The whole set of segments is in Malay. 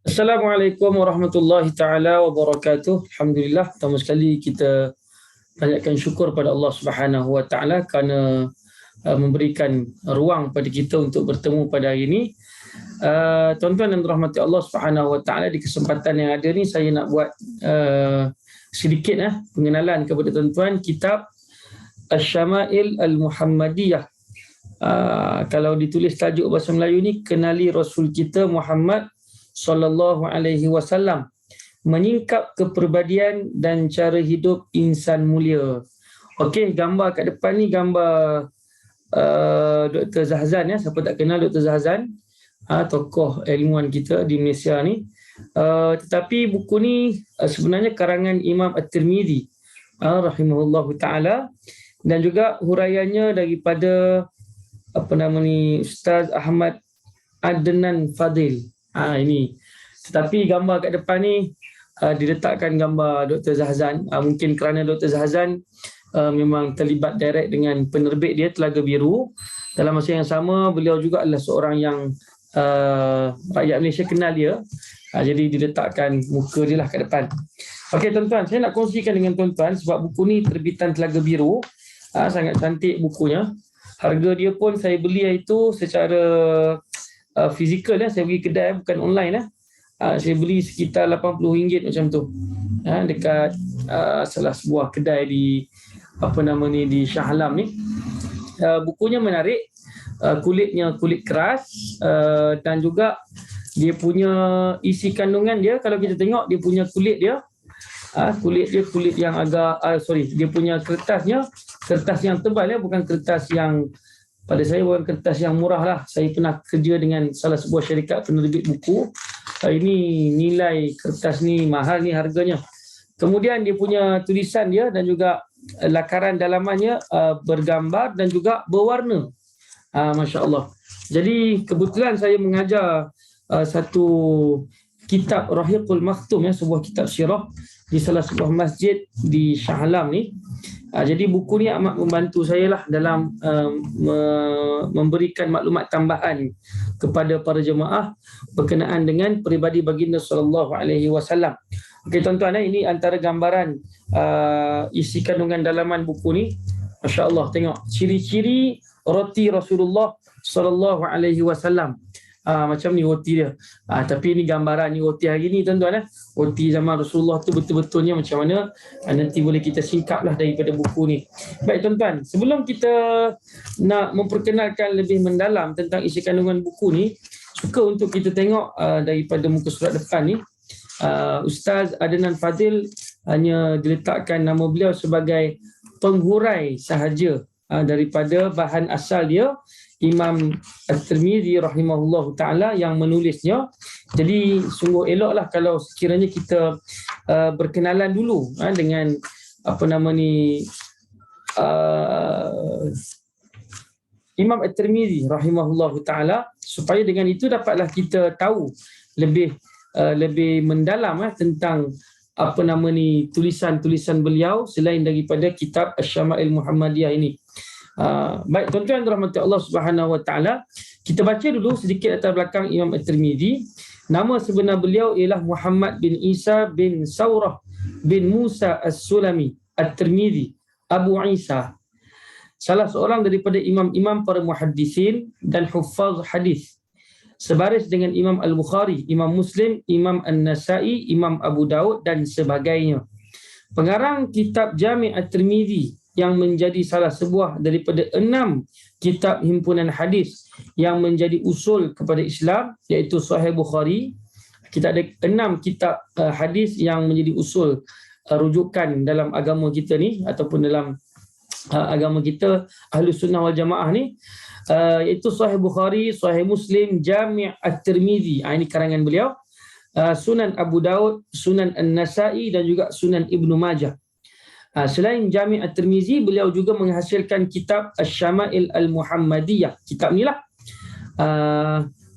Assalamualaikum warahmatullahi taala wabarakatuh. Alhamdulillah, pertama sekali kita banyakkan syukur pada Allah Subhanahu wa taala kerana memberikan ruang pada kita untuk bertemu pada hari ini. Tuan-tuan dan rahmati Allah Subhanahu wa taala, di kesempatan yang ada ni saya nak buat sedikit pengenalan kepada tuan-tuan kitab Asy-Syama'il Al-Muhammadiyah. Kalau ditulis tajuk bahasa Melayu ni, kenali Rasul kita Muhammad sallallahu alaihi wasallam, menyingkap kepribadian dan cara hidup insan mulia. Okey, gambar kat depan ni gambar Dr. Zahzan. Siapa tak kenal Dr. Zahzan, tokoh ilmuwan kita di Malaysia ni. Tetapi buku ni sebenarnya karangan Imam At-Tirmizi rahimahullahu taala, dan juga huraiannya daripada Ustaz Ahmad Adnan Fadil. Ini. Tetapi gambar kat depan ni diletakkan gambar Dr. Zahzan. Mungkin kerana Dr. Zahzan memang terlibat direct dengan penerbit dia, Telaga Biru. Dalam masa yang sama, beliau juga adalah seorang yang rakyat Malaysia kenal dia. Jadi diletakkan muka dia lah kat depan. Okey tuan-tuan, saya nak kongsikan dengan tuan-tuan sebab buku ni terbitan Telaga Biru. Sangat cantik bukunya. Harga dia pun saya beli itu secara fizikal, saya pergi kedai, bukan online. Saya beli sekitar RM80 macam tu, dekat salah sebuah kedai di di Shah Alam ni. Bukunya menarik, kulitnya kulit keras, dan juga dia punya isi kandungan dia, kalau kita tengok dia punya kulit dia, kulit yang agak dia punya kertasnya kertas yang tebal, bukan kertas yang, pada saya bukan kertas yang murah lah. Saya pernah kerja dengan salah sebuah syarikat penerbit buku. Ini nilai kertas ni mahal ni harganya. Kemudian dia punya tulisan dia dan juga lakaran dalamannya bergambar dan juga berwarna. Masya Allah. Jadi kebetulan saya mengajar satu kitab Rahiqul Maktum, sebuah kitab sirah di salah sebuah masjid di Shah Alam ni. Jadi buku ni amat membantu saya lah dalam memberikan maklumat tambahan kepada para jemaah berkenaan dengan peribadi baginda sallallahu alaihi wasallam. Okey tuan-tuan, ini antara gambaran isi kandungan dalaman buku ni. Masya-Allah, tengok ciri-ciri roti Rasulullah sallallahu alaihi wasallam. Macam ni roti dia. Tapi ni gambaran ni roti hari ni tuan-tuan. Roti zaman Rasulullah tu betul-betulnya macam mana, nanti boleh kita singkap lah daripada buku ni. Baik tuan-tuan, sebelum kita nak memperkenalkan lebih mendalam tentang isi kandungan buku ni, suka untuk kita tengok daripada muka surat depan ni. Ustaz Adnan Fadil hanya diletakkan nama beliau sebagai penghurai sahaja daripada bahan asal dia, Imam At-Tirmizi rahimahullahu ta'ala yang menulisnya. Jadi sungguh eloklah kalau sekiranya kita berkenalan dulu dengan Imam At-Tirmizi rahimahullahu ta'ala, supaya dengan itu dapatlah kita tahu lebih mendalam tentang tulisan-tulisan beliau selain daripada kitab Asy-Syama'il Muhammadiyah ini. Baik tuan-tuan rahmati Allah Subhanahu wa taala, kita baca dulu sedikit latar belakang Imam At-Tirmizi. Nama sebenar beliau ialah Muhammad bin Isa bin Saurah bin Musa As-Sulami At-Tirmizi Abu Isa, salah seorang daripada imam-imam para muhaddisin dan huffaz hadis, sebaris dengan Imam Al-Bukhari, Imam Muslim, Imam An-Nasa'i, Imam Abu Daud dan sebagainya. Pengarang kitab Jami' At-Tirmizi yang menjadi salah sebuah daripada 6 kitab himpunan hadis yang menjadi usul kepada Islam, iaitu Sahih Bukhari. Kita ada 6 kitab hadis yang menjadi usul rujukan dalam agama kita ni, ataupun dalam agama kita Ahlus Sunnah wal Jamaah ni, iaitu Sahih Bukhari, Sahih Muslim, Jami' At-Tirmizi, ini karangan beliau, Sunan Abu Daud, Sunan An-Nasa'i dan juga Sunan Ibnu Majah. Selain Jami' At-Tirmizi, beliau juga menghasilkan kitab Asy-Syama'il Al-Muhammadiyah. Kitab ni lah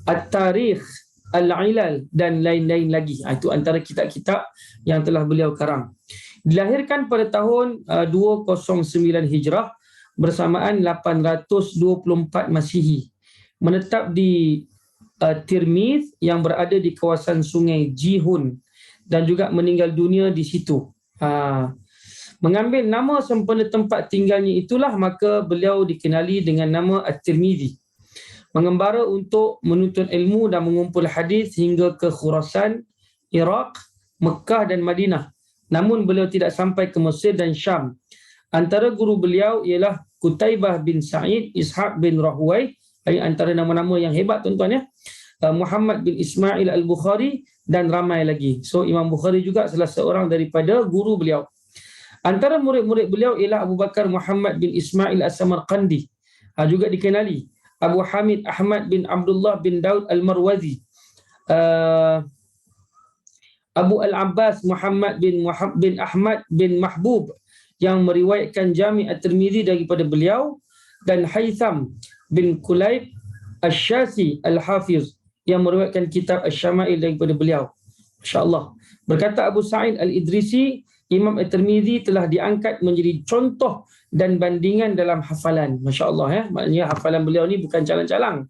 At-Tarikh, Al-Ilal dan lain-lain lagi. Itu antara kitab-kitab yang telah beliau karang. Dilahirkan pada tahun 209 Hijrah bersamaan 824 Masihi. Menetap di Tirmiz yang berada di kawasan Sungai Jihun dan juga meninggal dunia di situ. Mengambil nama sempena tempat tinggalnya itulah maka beliau dikenali dengan nama At-Tirmizi. Mengembara untuk menuntut ilmu dan mengumpul hadis hingga ke Khurasan, Iraq, Mekah dan Madinah. Namun beliau tidak sampai ke Mesir dan Syam. Antara guru beliau ialah Qutaibah bin Sa'id, Ishaq bin Rahway, antara nama-nama yang hebat tuan-tuan ya. Muhammad bin Ismail Al-Bukhari dan ramai lagi. So Imam Bukhari juga salah seorang daripada guru beliau. Antara murid-murid beliau ialah Abu Bakar Muhammad bin Ismail As-Samarqandi, juga dikenali. Abu Hamid Ahmad bin Abdullah bin Daud Al-Marwazi, Abu Al-Abbas Muhammad bin Ahmad bin Mahbub yang meriwayatkan Jami' At-Tirmizi daripada beliau, dan Haytham bin Kulayb Asy-Syasi Al-Hafiz yang meriwayatkan kitab Asy-Syama'il daripada beliau. Masya-Allah. Berkata Abu Sa'id Al-Idrisi, Imam At-Tirmizi telah diangkat menjadi contoh dan bandingan dalam hafalan. Masya-Allah ya. Maknanya hafalan beliau ni bukan calang-calang.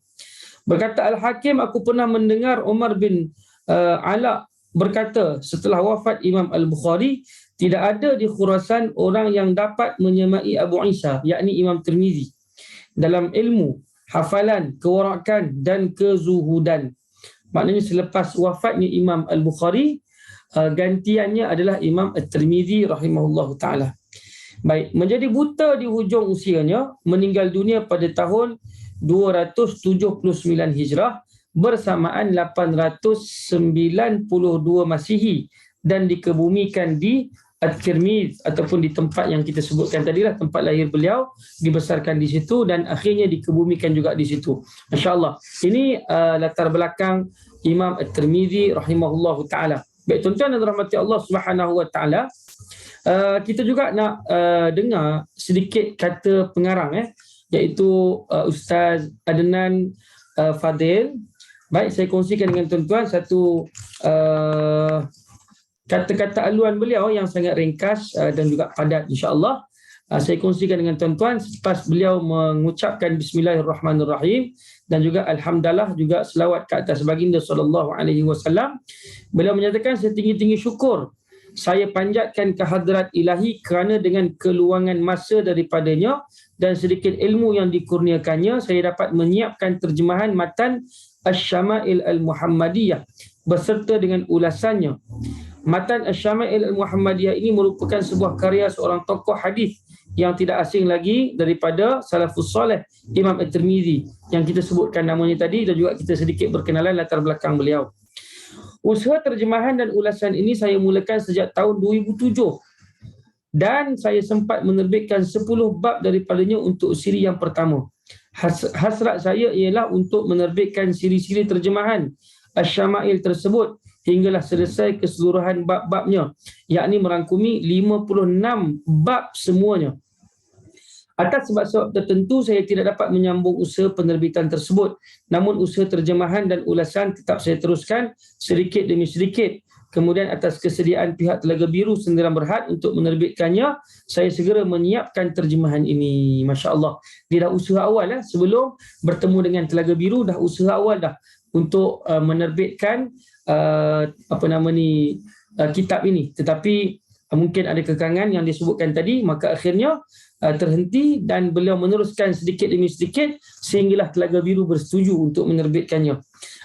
Berkata Al-Hakim, aku pernah mendengar Umar bin Ala berkata, setelah wafat Imam Al-Bukhari, tidak ada di Khurasan orang yang dapat menyamai Abu Isa, yakni Imam Tirmizi, dalam ilmu, hafalan, kewarakan dan kezuhudan. Maknanya selepas wafatnya Imam Al-Bukhari, gantiannya adalah Imam At-Tirmizi rahimahullahu ta'ala. Baik, menjadi buta di hujung usianya, meninggal dunia pada tahun 279 Hijrah bersamaan 892 Masihi dan dikebumikan di At-Tirmiz ataupun di tempat yang kita sebutkan tadilah, tempat lahir beliau, dibesarkan di situ dan akhirnya dikebumikan juga di situ. Masya-Allah. Ini latar belakang Imam At-Tirmizi rahimahullahu ta'ala. Baik tuan-tuan dan rahmati Allah Subhanahu wa taala, kita juga nak dengar sedikit kata pengarang iaitu Ustaz Adnan Fadil. Baik, saya kongsikan dengan tuan-tuan satu kata-kata aluan beliau yang sangat ringkas dan juga padat, insya-Allah. Saya kongsikan dengan tuan-tuan selepas beliau mengucapkan Bismillahirrahmanirrahim dan juga alhamdulillah, juga selawat ke atas baginda sallallahu alaihi wasallam. Beliau menyatakan, setinggi-tinggi syukur saya panjatkan kehadrat ilahi kerana dengan keluangan masa daripadanya dan sedikit ilmu yang dikurniakannya, saya dapat menyiapkan terjemahan matan Asy-Syama'il Al-Muhammadiyah beserta dengan ulasannya. Matan Asy-Syama'il Al-Muhammadiyah ini merupakan sebuah karya seorang tokoh hadis yang tidak asing lagi daripada salafus soleh, Imam At-Tirmizi yang kita sebutkan namanya tadi, dan juga kita sedikit berkenalan latar belakang beliau. Usaha terjemahan dan ulasan ini saya mulakan sejak tahun 2007 dan saya sempat menerbitkan 10 bab daripadanya untuk siri yang pertama. Hasrat saya ialah untuk menerbitkan siri-siri terjemahan Asy-Syama'il tersebut hinggalah selesai keseluruhan bab-babnya, yakni merangkumi 56 bab semuanya. Atas sebab-sebab tertentu saya tidak dapat menyambung usaha penerbitan tersebut. Namun usaha terjemahan dan ulasan tetap saya teruskan sedikit demi sedikit. Kemudian atas kesediaan pihak Telaga Biru Sendirian Berhad untuk menerbitkannya, saya segera menyiapkan terjemahan ini. Masya Allah. Dia dah usaha awal sebelum bertemu dengan Telaga Biru, dah usaha awal dah untuk menerbitkan kitab ini. Tetapi mungkin ada kekangan yang disebutkan tadi, maka akhirnya terhenti dan beliau meneruskan sedikit demi sedikit sehinggalah Telaga Biru bersetuju untuk menerbitkannya.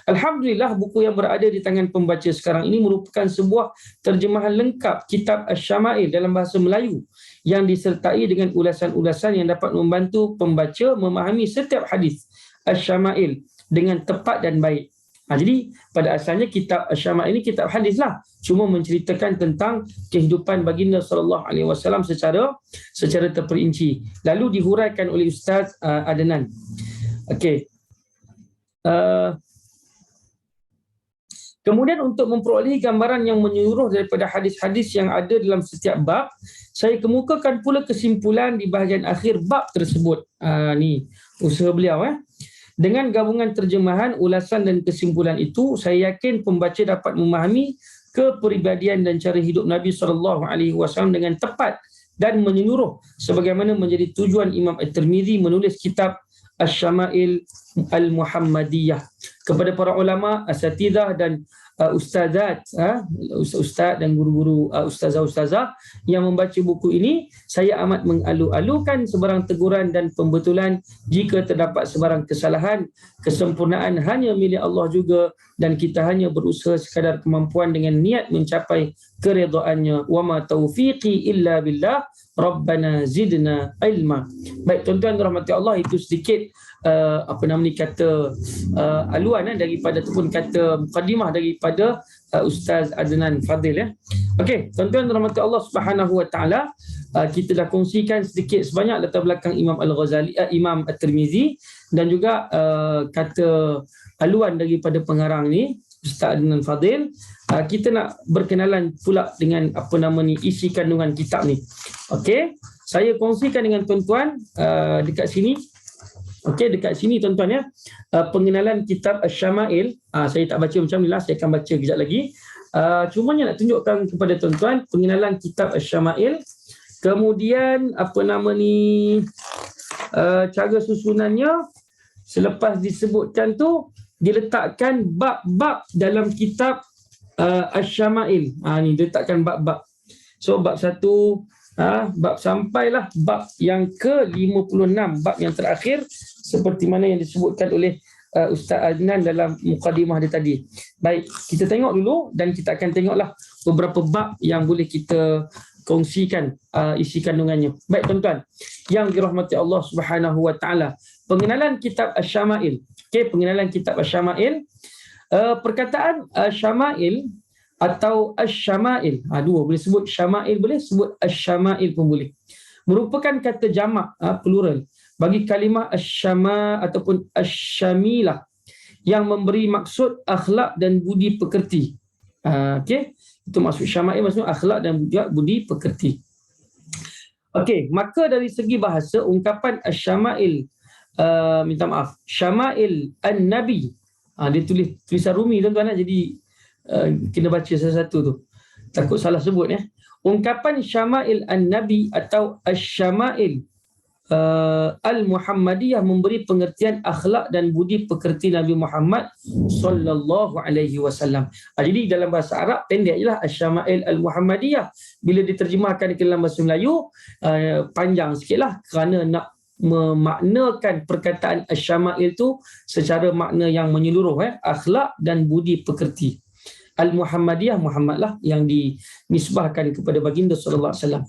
Alhamdulillah, buku yang berada di tangan pembaca sekarang ini merupakan sebuah terjemahan lengkap kitab Asy-Syama'il dalam bahasa Melayu yang disertai dengan ulasan-ulasan yang dapat membantu pembaca memahami setiap hadis Asy-Syama'il dengan tepat dan baik. Jadi pada asalnya kitab Asy-Syama'il ini kitab hadis lah, cuma menceritakan tentang kehidupan baginda sallallahu alaihi wasallam secara terperinci, lalu dihuraikan oleh Ustaz Adnan. Okey. Kemudian untuk memperolehi gambaran yang menyeluruh daripada hadis-hadis yang ada dalam setiap bab, saya kemukakan pula kesimpulan di bahagian akhir bab tersebut. Ni usaha beliau. Dengan gabungan terjemahan, ulasan dan kesimpulan itu, saya yakin pembaca dapat memahami kepribadian dan cara hidup Nabi SAW dengan tepat dan menyeluruh sebagaimana menjadi tujuan Imam At-Tirmizi menulis kitab Asy-Syama'il Al-Muhammadiyah. Kepada para ulama, asatidzah dan ustazat, ustaz dan guru-guru, ustazah-ustazah yang membaca buku ini, saya amat mengalu-alukan sebarang teguran dan pembetulan jika terdapat sebarang kesalahan. Kesempurnaan hanya milik Allah juga, dan kita hanya berusaha sekadar kemampuan dengan niat mencapai keredaannya. Wa ma taufiqi illa billah, Rabbana zidna ilma. Baik tuan-tuan rahmati Allah, itu sedikit kata aluan daripada ataupun kata mukadimah daripada Ustaz Adnan Fadil ya. Okey, tuan-tuan rahmati Allah Subhanahu wa taala, kita dah kongsikan sedikit sebanyak latar belakang Imam Al-Ghazali, Imam At-Tirmizi, dan juga kata aluan daripada pengarang ni Ustaz Adnan Fadil. Kita nak berkenalan pula dengan isi kandungan kitab ni. Okey, saya kongsikan dengan tuan-tuan dekat sini. Okey, dekat sini tuan-tuan ya, pengenalan kitab Asy-Syama'il. Saya tak baca macam ni lah, saya akan baca kejap lagi. Cumanya nak tunjukkan kepada tuan-tuan pengenalan kitab Asy-Syama'il. Kemudian cara susunannya, selepas disebutkan tu, diletakkan bab-bab dalam kitab Asy-Syama'il. Ni diletakkan bab-bab. So bab 1, bab sampailah bab yang ke-56, bab yang terakhir, seperti mana yang disebutkan oleh Ustaz Adnan dalam mukadimah dia tadi. Baik, kita tengok dulu dan kita akan tengoklah beberapa bab yang boleh kita kongsikan isi kandungannya. Baik tuan-tuan yang dirahmati Allah Subhanahu wa taala, pengenalan kitab Asy-Syama'il. Okey, pengenalan kitab Asy-Syama'il. Perkataan Syama'il atau Asy-Syama'il, dua, boleh sebut Syama'il, boleh sebut Asy-Syama'il pun boleh, merupakan kata jamak, plural, bagi kalimah Asy-Syama' ataupun Asy-Syamilah yang memberi maksud akhlak dan budi pekerti. Okey, itu maksud Syama'il, maksud akhlak dan budi pekerti. Okey, maka dari segi bahasa, ungkapan Asy-Syama'il, Syama'il An-Nabi, dia tulisan Rumi tuan-tuan, jadi kena baca satu-satu tu, takut salah sebut ya. Ungkapan Syama'il An-Nabi atau Asy-Syama'il Al-Muhammadiyah memberi pengertian akhlak dan budi pekerti Nabi Muhammad sallallahu alaihi wasallam. Jadi dalam bahasa Arab pendek jelah Asy-Syama'il Al-Muhammadiyah. Bila diterjemahkan ke dalam bahasa Melayu, panjang sikitlah kerana nak memaknakan perkataan Asy-Syama'il tu secara makna yang menyeluruh, akhlak dan budi pekerti. Al-Muhammadiyah, Muhammad lah yang dinisbahkan kepada baginda sallallahu alaihi wasallam.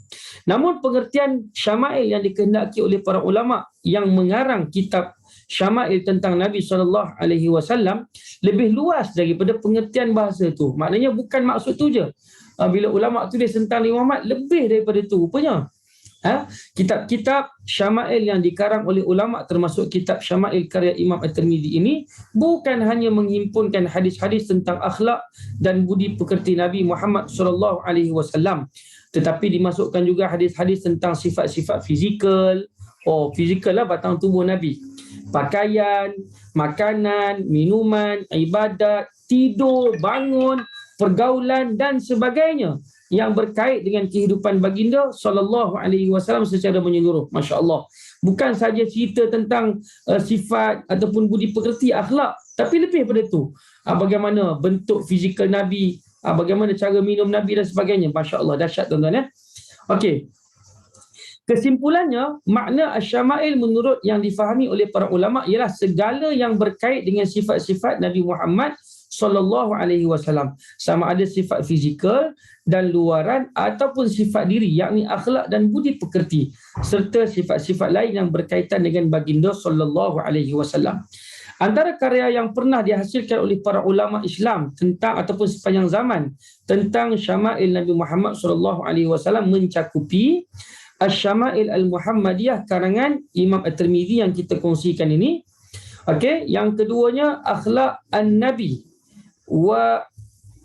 Namun pengertian Syama'il yang dikehendaki oleh para ulama yang mengarang kitab Syama'il tentang Nabi sallallahu alaihi wasallam lebih luas daripada pengertian bahasa tu. Maknanya bukan maksud tu je. Bila ulama tulis tentang Nabi Muhammad, lebih daripada tu rupanya. Kitab-kitab Syama'il yang dikarang oleh ulama, termasuk kitab Syama'il karya Imam At-Tirmizi ini, bukan hanya menghimpunkan hadis-hadis tentang akhlak dan budi pekerti Nabi Muhammad sallallahu alaihi wasallam, tetapi dimasukkan juga hadis-hadis tentang sifat-sifat fizikal. Fizikal lah, batang tubuh Nabi, pakaian, makanan, minuman, ibadat, tidur, bangun, pergaulan dan sebagainya yang berkait dengan kehidupan baginda sallallahu alaihi wasallam secara menyeluruh. Masya-Allah. Bukan saja cerita tentang sifat ataupun budi pekerti, akhlak, tapi lebih daripada itu. Bagaimana bentuk fizikal Nabi, bagaimana cara minum Nabi dan sebagainya. Masya-Allah, dahsyat tuan-tuan ya. Okey. Kesimpulannya, makna Asy-Syama'il menurut yang difahami oleh para ulama ialah segala yang berkait dengan sifat-sifat Nabi Muhammad sallallahu alaihi wasallam, sama ada sifat fizikal dan luaran ataupun sifat diri, yakni akhlak dan budi pekerti, serta sifat-sifat lain yang berkaitan dengan baginda sallallahu alaihi wasallam. Antara karya yang pernah dihasilkan oleh para ulama Islam tentang ataupun sepanjang zaman tentang Syama'il Nabi Muhammad sallallahu alaihi wasallam mencakupi Asy-Syama'il Al-Muhammadiyah karangan Imam At-Tirmizi yang kita kongsikan ini. Okey, yang keduanya Akhlaq An-Nabi wa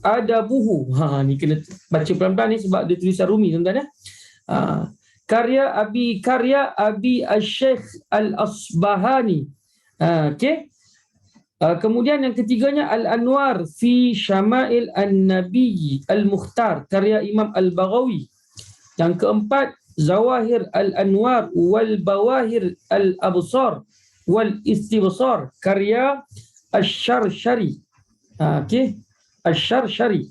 Adabuhu. Ni kena baca pelan-pelan ni sebab dia tulisan Rumi tuan-tuan ya. Karya Abi Asy-Syaikh Al-Asbahani. Okey. Kemudian yang ketiganya Al-Anwar fi Syama'il An-Nabi Al-Mukhtar karya Imam Al-Baghawi. Yang keempat Zawahir Al-Anwar wal Bawahir Al-Absar wal Istibsar karya Asy-Syarsyari. Okey, Asy-Syarsyari.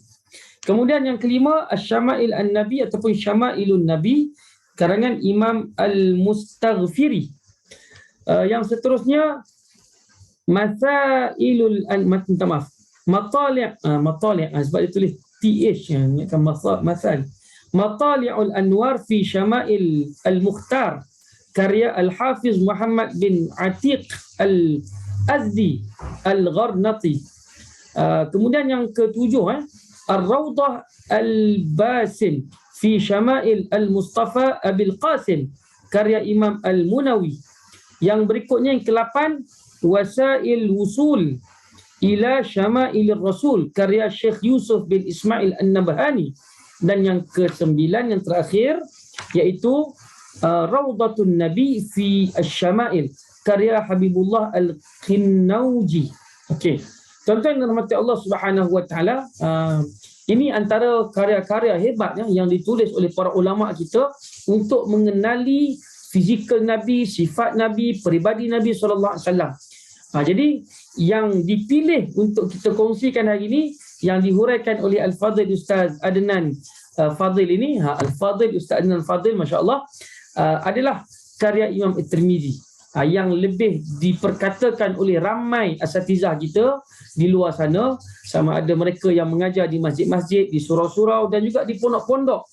Kemudian yang kelima, Asy-Syama'il An-Nabi ataupun Syama'ilun Nabi karangan Imam Al-Mustaghfiri. Yang seterusnya Masailul maaf, Matali' sebab dia tulis TH yang ingatkan masal. Matali'ul Anwar fi Syama'il Al-Mukhtar karya Al-Hafiz Muhammad bin Atiq Al-Azdi Al-Gharnati. Kemudian yang ketujuh, Ar-Rawdah Al-Basim fi Syama'il Al-Mustafa Abil Qasim karya Imam Al-Munawi. Yang berikutnya yang ke-8, Wasail Wusul ila Syama'il Rasul karya Syekh Yusuf bin Ismail An-Nabhani. Dan yang ke-9 yang terakhir iaitu Rawdatun Nabi fi Asy-Syama'il karya Habibullah Al-Khinnauji. Okey. Tuan-tuan dan rahmati Allah Subhanahu wa taala, ini antara karya-karya hebatnya yang ditulis oleh para ulama kita untuk mengenali fizikal Nabi, sifat Nabi, peribadi Nabi sallallahu alaihi wasallam. Jadi yang dipilih untuk kita kongsikan hari ini yang dihuraikan oleh Al-Fadhil Ustaz Adnan Fadil ini, Al-Fadhil Ustaz Adnan Fadil, masya-Allah, adalah karya Imam At-Tirmizi yang lebih diperkatakan oleh ramai asatizah kita di luar sana, sama ada mereka yang mengajar di masjid-masjid, di surau-surau dan juga di pondok-pondok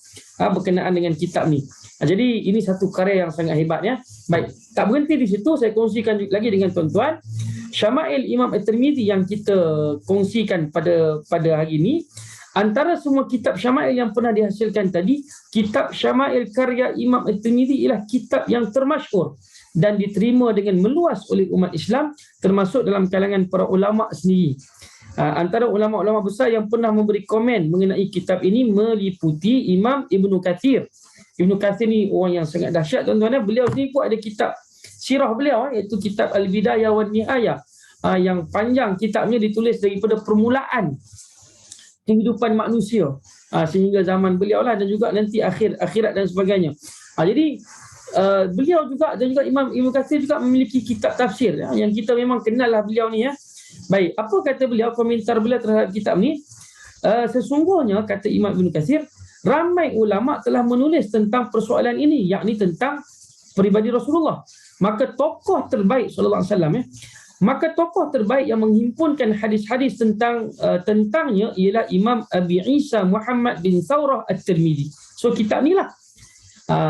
berkenaan dengan kitab ni. Jadi ini satu karya yang sangat hebat ya. Baik, tak berhenti di situ, saya kongsikan lagi dengan tuan-tuan. Syama'il Imam At-Tirmizi yang kita kongsikan pada hari ini, antara semua kitab Syama'il yang pernah dihasilkan tadi, kitab Syama'il karya Imam At-Tirmizi ialah kitab yang termasyhur dan diterima dengan meluas oleh umat Islam, termasuk dalam kalangan para ulama sendiri. Antara ulama-ulama besar yang pernah memberi komen mengenai kitab ini meliputi Imam Ibnu Katsir. Ibnu Katsir ni orang yang sangat dahsyat tuan-tuan. Beliau sendiri pun ada kitab sirah beliau, iaitu kitab Al-Bidayah wan Nihayah, yang panjang kitabnya, ditulis daripada permulaan kehidupan manusia sehingga zaman beliau lah, dan juga nanti akhirat dan sebagainya. Jadi beliau juga dan juga Imam Ibnu Katsir juga memiliki kitab tafsir yang kita memang kenal lah beliau ni ya. Baik, apa kata beliau, komentar beliau terhadap kitab ni? Sesungguhnya kata Imam Ibnu Katsir, ramai ulama telah menulis tentang persoalan ini, yakni tentang peribadi Rasulullah. Maka tokoh terbaik sallallahu alaihi wasallam maka tokoh terbaik yang menghimpunkan hadis-hadis tentangnya ialah Imam Abi Isa Muhammad bin Thawrah At-Tirmizi. So kitab ni lah,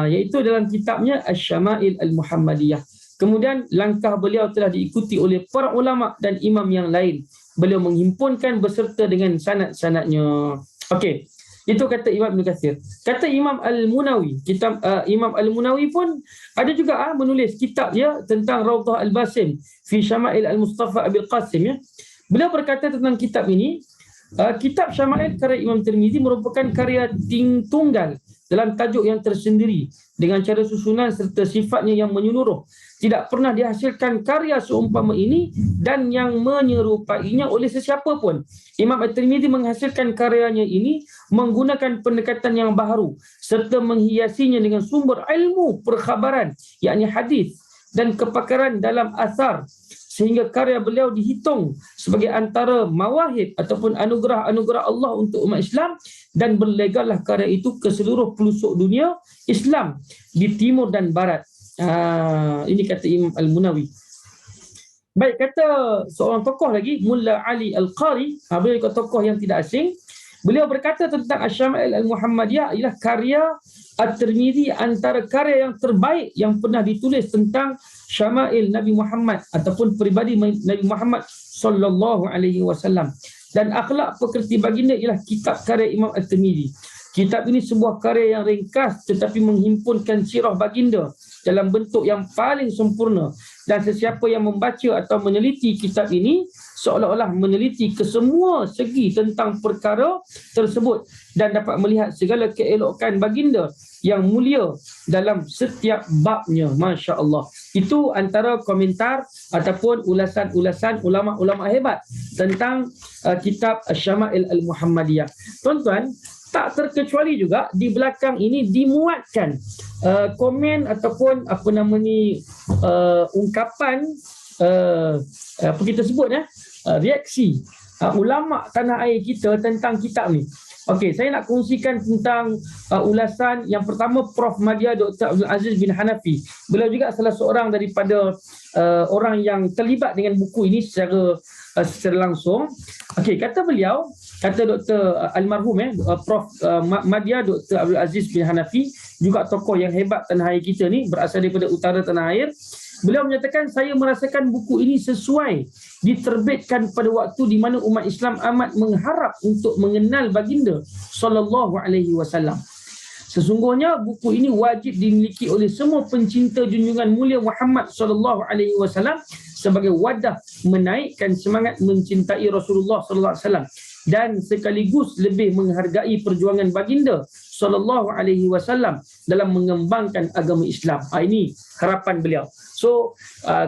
iaitu dalam kitabnya Asy-Syama'il Al-Muhammadiyah. Kemudian langkah beliau telah diikuti oleh para ulama dan imam yang lain. Beliau menghimpunkan beserta dengan sanad-sanadnya. Okey, itu kata Imam Ibn Katsir. Kata Imam Al-Munawi, kitab Imam Al-Munawi pun ada juga menulis kitab dia tentang Rawdah Al-Basim fi Syama'il Al-Mustafa Abil Qasim ya. Beliau berkata tentang kitab ini, kitab Syama'il karya Imam Tirmizi merupakan karya tunggal dalam tajuk yang tersendiri dengan cara susunan serta sifatnya yang menyeluruh. Tidak pernah dihasilkan karya seumpama ini dan yang menyerupainya oleh sesiapa pun. Imam At-Tirmizi menghasilkan karyanya ini menggunakan pendekatan yang baharu serta menghiasinya dengan sumber ilmu perkhabaran, yakni hadis, dan kepakaran dalam asar, sehingga karya beliau dihitung sebagai antara mawahib ataupun anugerah-anugerah Allah untuk umat Islam, dan berlegarlah karya itu ke seluruh pelosok dunia Islam di timur dan barat. Ini kata Imam Al-Munawi. Baik, kata seorang tokoh lagi, Mulla Ali Al-Qari, beliau juga tokoh yang tidak asing. Beliau berkata tentang Asy-Syama'il Al-Muhammadiyah ialah karya At-Tirmizi antara karya yang terbaik yang pernah ditulis tentang Syama'il Nabi Muhammad ataupun peribadi Nabi Muhammad sallallahu alaihi wasallam. Dan akhlak pekerti baginda ialah kitab karya Imam At-Tirmizi. Kitab ini sebuah karya yang ringkas tetapi menghimpunkan sirah baginda dalam bentuk yang paling sempurna, dan sesiapa yang membaca atau meneliti kitab ini seolah-olah meneliti kesemua segi tentang perkara tersebut dan dapat melihat segala keelokan baginda yang mulia dalam setiap babnya. Masya Allah. Itu antara komentar ataupun ulasan-ulasan ulama-ulama hebat tentang kitab Asy-Syama'il Al-Muhammadiyah. Tuan-tuan, tak terkecuali juga di belakang ini dimuatkan komen ataupun ungkapan apa kita sebut reaksi ulama tanah air kita tentang kitab ni. Okey, saya nak kongsikan tentang ulasan yang pertama Prof Madya Dr. Abdul Aziz bin Hanafi. Beliau juga salah seorang daripada orang yang terlibat dengan buku ini secara langsung. Okey, kata beliau, kata Dr. Almarhum Prof Madya Dr. Abdul Aziz bin Hanafi, juga tokoh yang hebat tanah air kita ni, berasal daripada utara tanah air. Beliau menyatakan, saya merasakan buku ini sesuai diterbitkan pada waktu di mana umat Islam amat mengharap untuk mengenal baginda sallallahu alaihi wasallam. Sesungguhnya buku ini wajib dimiliki oleh semua pencinta junjungan mulia Muhammad sallallahu alaihi wasallam sebagai wadah menaikkan semangat mencintai Rasulullah sallallahu alaihi wasallam dan sekaligus lebih menghargai perjuangan baginda sallallahu alaihi wasallam dalam mengembangkan agama Islam. Ini harapan beliau. So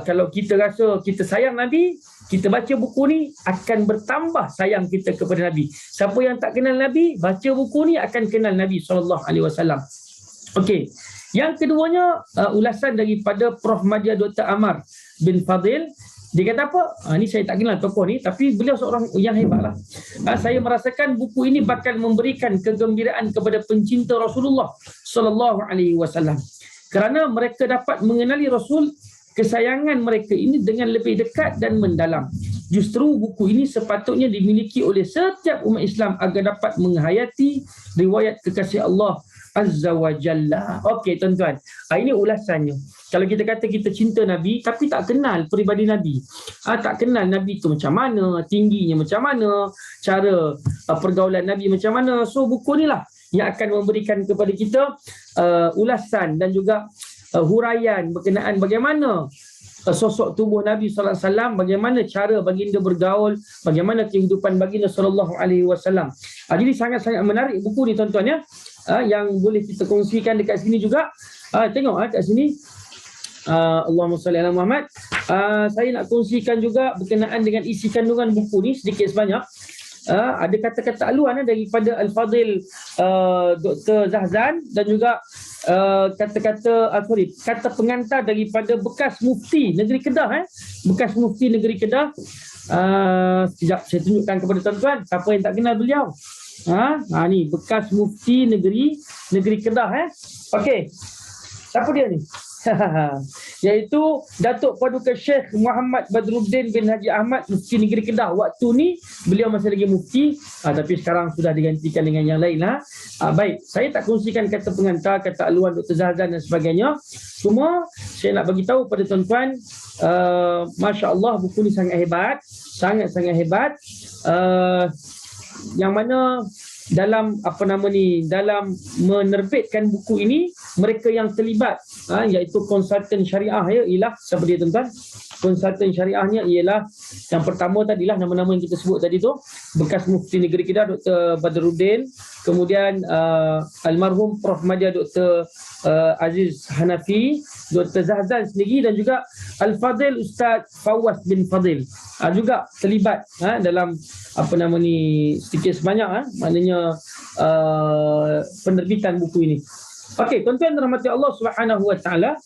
kalau kita rasa kita sayang Nabi, kita baca buku ni akan bertambah sayang kita kepada Nabi. Siapa yang tak kenal Nabi, baca buku ni akan kenal Nabi sallallahu alaihi wasallam. Okey. Yang keduanya ulasan daripada Prof Madya Dr. Amar bin Fadil. Dia kata apa? Ni saya tak kenal tokoh ni, tapi beliau seorang yang hebatlah. Saya merasakan buku ini bakal memberikan kegembiraan kepada pencinta Rasulullah sallallahu alaihi wasallam. Kerana mereka dapat mengenali Rasul kesayangan mereka ini dengan lebih dekat dan mendalam. Justru buku ini sepatutnya dimiliki oleh setiap umat Islam agar dapat menghayati riwayat kekasih Allah Azza wa Jalla. Okey tuan-tuan, ini ulasannya. Kalau kita kata kita cinta Nabi tapi tak kenal peribadi Nabi, tak kenal Nabi tu macam mana, tingginya macam mana, cara pergaulan Nabi macam mana, so buku ni lah yang akan memberikan kepada kita ulasan dan juga huraian berkenaan bagaimana sosok tubuh Nabi sallallahu alaihi wasallam, bagaimana cara baginda bergaul, bagaimana kehidupan baginda sallallahu alaihi wasallam. Jadi sangat-sangat menarik buku ni tuan-tuan ya. Yang boleh kita kongsikan dekat sini juga. Tengok kat sini. Allahumma salli ala Muhammad. Saya nak kongsikan juga berkenaan dengan isi kandungan buku ni sedikit sebanyak. Ada kata-kata aluan daripada Al-Fadil Dr. Zahzan dan juga kata pengantar daripada bekas mufti negeri Kedah. Bekas mufti negeri Kedah. Sekejap saya tunjukkan kepada tuan-tuan siapa yang tak kenal beliau. Ni bekas mufti negeri Kedah. Okey. Siapa dia ni? Iaitu Datuk Paduka Syekh Muhammad Badruddin bin Haji Ahmad, mufti negeri Kedah. Waktu ni beliau masih lagi mufti, tapi sekarang sudah digantikan dengan yang lain. Baik, saya tak kongsikan kata pengantar, kata aluan Dr. Zahzan dan sebagainya. Cuma saya nak bagi tahu pada tuan-tuan, Masya Allah buku ni sangat hebat, sangat-sangat hebat. Yang mana dalam dalam menerbitkan buku ini, mereka yang terlibat iaitu konsultan syariah ialah siapa dia tuan-tuan? Konsultan syariahnya ialah yang pertama tadilah nama-nama yang kita sebut tadi tu, bekas mufti negeri Kedah Dr. Badruddin, kemudian almarhum Prof Madya Dr. Aziz Hanafi, Dr. Zahzan sendiri, dan juga Al-Fadil Ustaz Fawaz bin Fadil juga terlibat dalam sedikit sebanyak maknanya penerbitan buku ini. Okey, tuan-tuan rahmati Allah Subhanahu wa taala,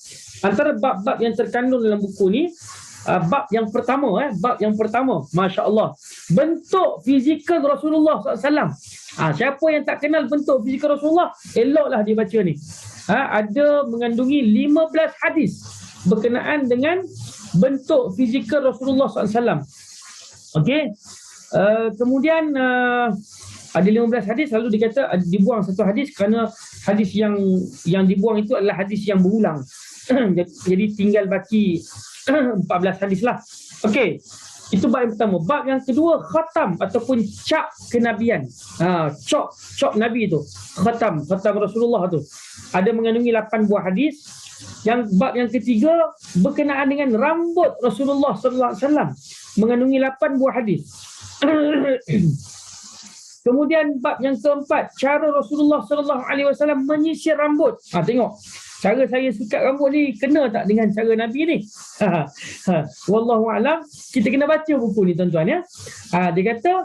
antara bab-bab yang terkandung dalam buku ni, bab yang pertama, masya-Allah, bentuk fizikal Rasulullah SAW. Siapa yang tak kenal bentuk fizikal Rasulullah, eloklah dia baca ni. Ada mengandungi 15 hadis berkenaan dengan bentuk fizikal Rasulullah SAW. Okey. Kemudian ada 15 hadis, lalu dikata dibuang satu hadis kerana hadis yang dibuang itu adalah hadis yang berulang. Jadi tinggal baki 14 hadis lah. Okey. Itu bab yang pertama. Bab yang kedua, khatam ataupun cap kenabian. Cap Nabi tu. Khatam Rasulullah tu. Ada mengandungi 8 buah hadis. Yang bab yang ketiga berkenaan dengan rambut Rasulullah sallallahu alaihi wasallam, mengandungi 8 buah hadis. Kemudian bab yang keempat, cara Rasulullah sallallahu alaihi wasallam menyisir rambut. Tengok, cara saya sikat rambut ni kena tak dengan cara Nabi ni? Wallahu alam, kita kena baca buku ni tuan-tuan ya. Dia kata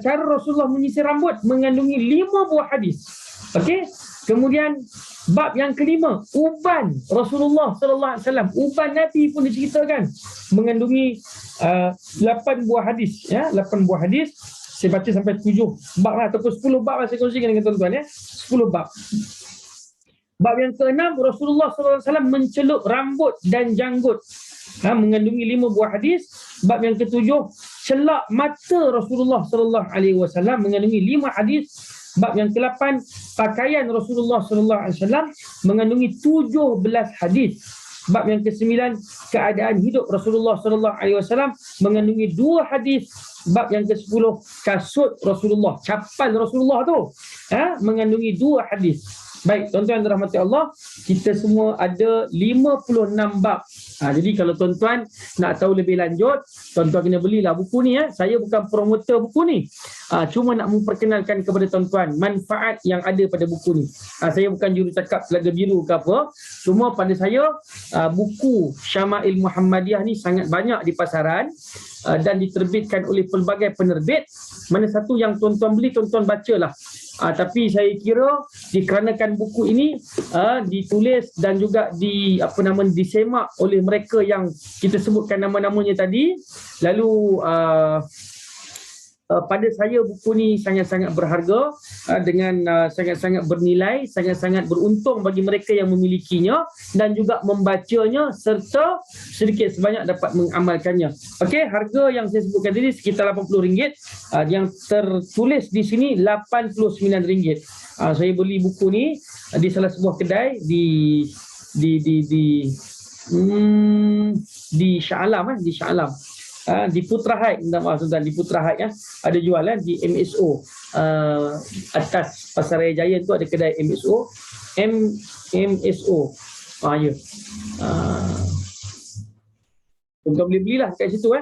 cara Rasulullah menyisir rambut mengandungi 5 buah hadis. Okey. Kemudian bab yang kelima, uban Rasulullah sallallahu alaihi wasallam. Uban Nabi pun diceritakan mengandungi 8 buah hadis, ya, 8 buah hadis. Saya baca sampai 7 bab lah, ataupun 10 bab lah saya kongsikan dengan tuan-tuan, ya. 10 bab. Bab yang ke-6, Rasulullah SAW mencelup rambut dan janggut, mengandungi 5 buah hadis. Bab yang ke-7, celak mata Rasulullah SAW, mengandungi 5 hadis. Bab yang ke-8, pakaian Rasulullah SAW, mengandungi 17 hadis. Bab yang ke-9, keadaan hidup Rasulullah SAW, mengandungi 2 hadis. Bab yang ke-10, kasut Rasulullah, capal Rasulullah tu, mengandungi 2 hadis. Baik, tuan-tuan dirahmati Allah, kita semua ada 56 bab. Jadi kalau tuan-tuan nak tahu lebih lanjut, tuan-tuan kena belilah buku ni, ya. Saya bukan promotor buku ni. Cuma nak memperkenalkan kepada tuan-tuan manfaat yang ada pada buku ni. Saya bukan jurucakap Telaga Biru ke apa. Cuma pada saya, buku Syama'il Muhammadiyah ni sangat banyak di pasaran dan diterbitkan oleh pelbagai penerbit. Mana satu yang tuan-tuan beli, tuan-tuan bacalah. Tapi saya kira dikarenakan buku ini ditulis dan juga disemak oleh mereka yang kita sebutkan nama-namanya tadi, lalu pada saya buku ni sangat-sangat berharga, dengan sangat-sangat bernilai, sangat-sangat beruntung bagi mereka yang memilikinya dan juga membacanya serta sedikit sebanyak dapat mengamalkannya. Okey, harga yang saya sebutkan tadi sekitar RM80. Yang tertulis di sini RM89. Saya beli buku ni di salah sebuah kedai di Shah Alam, di Shah Alam. Di Putra Heights, di Putra Heights, ada jualan di MSO, atas Pasaraya Jaya tu ada kedai MSO. Ya. Tuan-tuan boleh belilah kat situ,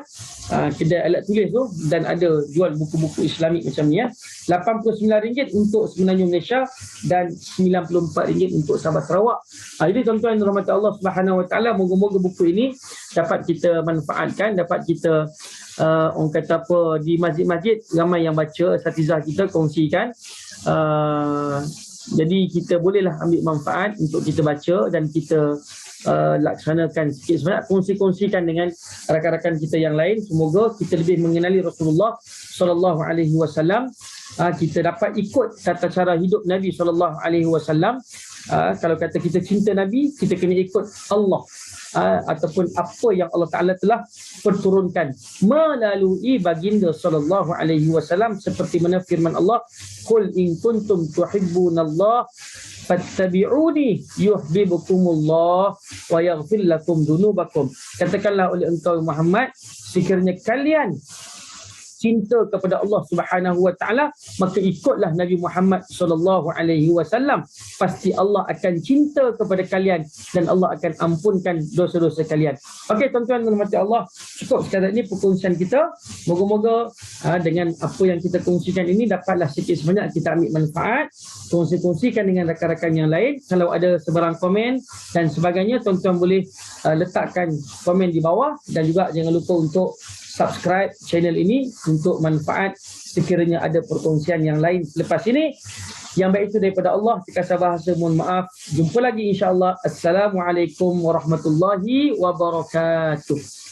kedai alat tulis tu, dan ada jual buku-buku Islamik macam ni, RM89 untuk semenanjung Malaysia dan RM94 untuk Sabah Sarawak. Jadi tuan-tuan yang dirahmati Allah Subhanahu Wa Taala, moga-moga buku ini dapat kita manfaatkan, dapat kita orang kata apa, di masjid-masjid ramai yang baca, asatizah kita kongsikan. Jadi kita bolehlah ambil manfaat untuk kita baca dan kita laksanakan sikit sebanyak, kongsi-kongsikan dengan rakan-rakan kita yang lain. Semoga kita lebih mengenali Rasulullah sallallahu alaihi wasallam. Kita dapat ikut tata cara hidup Nabi sallallahu alaihi wasallam. Kalau kata kita cinta Nabi, kita kena ikut Allah, ataupun apa yang Allah Ta'ala telah perturunkan melalui baginda sallallahu alaihi wasallam, seperti mana firman Allah, qul in kuntum tuhibbunallah fattabi'uni yuhibbukumullah wa yaghfir lakum dunubakum. Katakanlah oleh engkau Muhammad, sekiranya kalian cinta kepada Allah Subhanahu Wa Taala, maka ikutlah Nabi Muhammad sallallahu alaihi wasallam. Pasti Allah akan cinta kepada kalian dan Allah akan ampunkan dosa-dosa kalian. Okey tuan-tuan dan puan-puan Allah, cukup sekadar ini perkongsian kita. Moga-moga dengan apa yang kita kongsikan ini dapatlah sikit sebanyak kita ambil manfaat. Kongsi-kongsikan dengan rakan-rakan yang lain. Kalau ada sebarang komen dan sebagainya, tuan-tuan boleh letakkan komen di bawah, dan juga jangan lupa untuk subscribe channel ini untuk manfaat sekiranya ada perkongsian yang lain selepas ini. Yang baik itu daripada Allah, terkasar bahasa mohon maaf. Jumpa lagi insya-Allah. Assalamualaikum warahmatullahi wabarakatuh.